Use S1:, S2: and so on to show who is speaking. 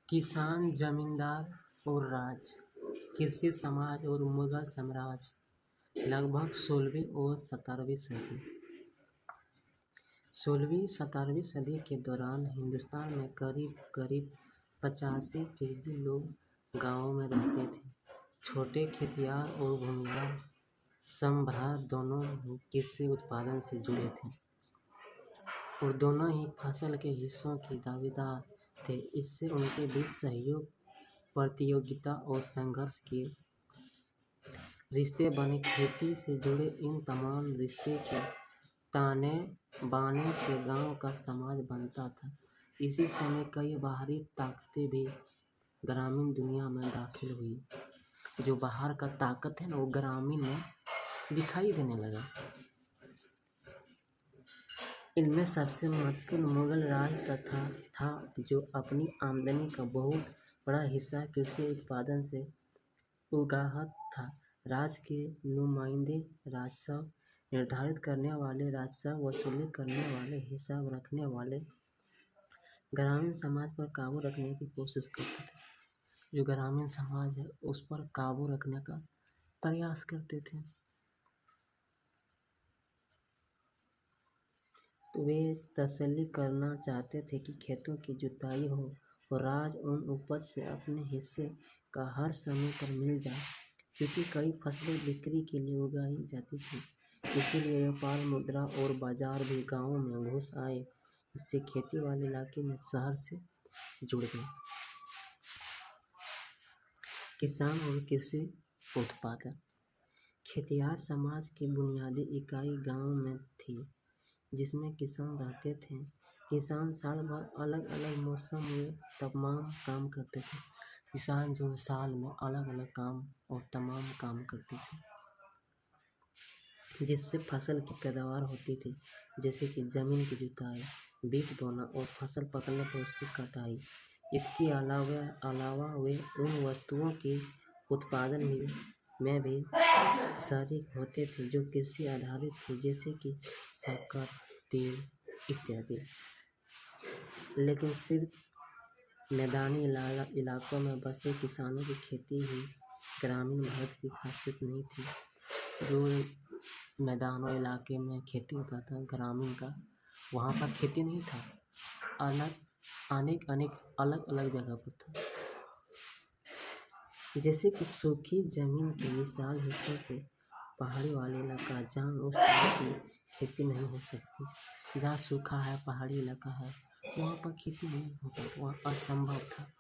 S1: किसान, जमींदार और राज, कृषि समाज और मुगल साम्राज्य। लगभग 16वीं और 17वीं सदी। 16वीं-17वीं सदी के दौरान हिंदुस्तान में करीब 85% लोग गांवों में रहते थे। छोटे खेतिहर और भूमिहार सम्राट दोनों ही कृषि उत्पादन से जुड़े थे और दोनों ही फसल के हिस्सों के दावेदार थे। इससे उनके बीच सहयोग, प्रतियोगिता और संघर्ष के रिश्ते बने। खेती से जुड़े इन तमाम रिश्ते के ताने बाने से गांव का समाज बनता था। इसी समय कई बाहरी ताकतें भी ग्रामीण दुनिया में दाखिल हुई। जो बाहर का ताकत है ना, वो ग्रामीण में दिखाई देने लगा। इनमें सबसे महत्वपूर्ण मुगल राज था, जो अपनी आमदनी का बहुत बड़ा हिस्सा कृषि उत्पादन से उगाहा था। राज के नुमाइंदे राजस्व निर्धारित करने वाले, राजस्व वसूल करने वाले, हिसाब रखने वाले ग्रामीण समाज पर काबू रखने की कोशिश करते थे। जो ग्रामीण समाज है उस पर काबू रखने का प्रयास करते थे। वे तसल्ली करना चाहते थे कि खेतों की जुताई हो और राज उन उपज से अपने हिस्से का हर समय पर मिल जाए, क्योंकि कई फसलें बिक्री के लिए उगाई जाती थी। इसीलिए व्यापार, मुद्रा और बाजार भी गांवों में घुस आए। इससे खेती वाले इलाके में शहर से जुड़ गए। किसान और कृषि उत्पादन। खेतिहर समाज की बुनियादी इकाई गांव में थी, जिसमें किसान रहते थे। किसान साल भर अलग अलग मौसम में तमाम काम करते थे। किसान जो साल में अलग अलग काम और तमाम काम करते थे, जिससे फसल की पैदावार होती थी, जैसे कि जमीन की जुताई, बीज बोना और फसल पकने पर उसकी कटाई। इसके अलावा वे उन वस्तुओं के उत्पादन में भी शरीक होते थे जो कृषि आधारित थी, जैसे कि शक्कर, तेल इत्यादि। लेकिन सिर्फ मैदानी इलाकों में बसे किसानों की खेती ही ग्रामीण भारत की खासियत नहीं थी। जो मैदानों इलाके में खेती होता था ग्रामीण का, वहाँ पर खेती नहीं था, अनेक अलग अलग जगह पर था। जैसे कि सूखी जमीन के विशाल हिस्सों से पहाड़ी वाले इलाका, जहाँ उस तरह की खेती नहीं हो सकती। जहाँ सूखा है, पहाड़ी इलाका है, वहाँ पर खेती नहीं होता था, वहाँ असंभव था।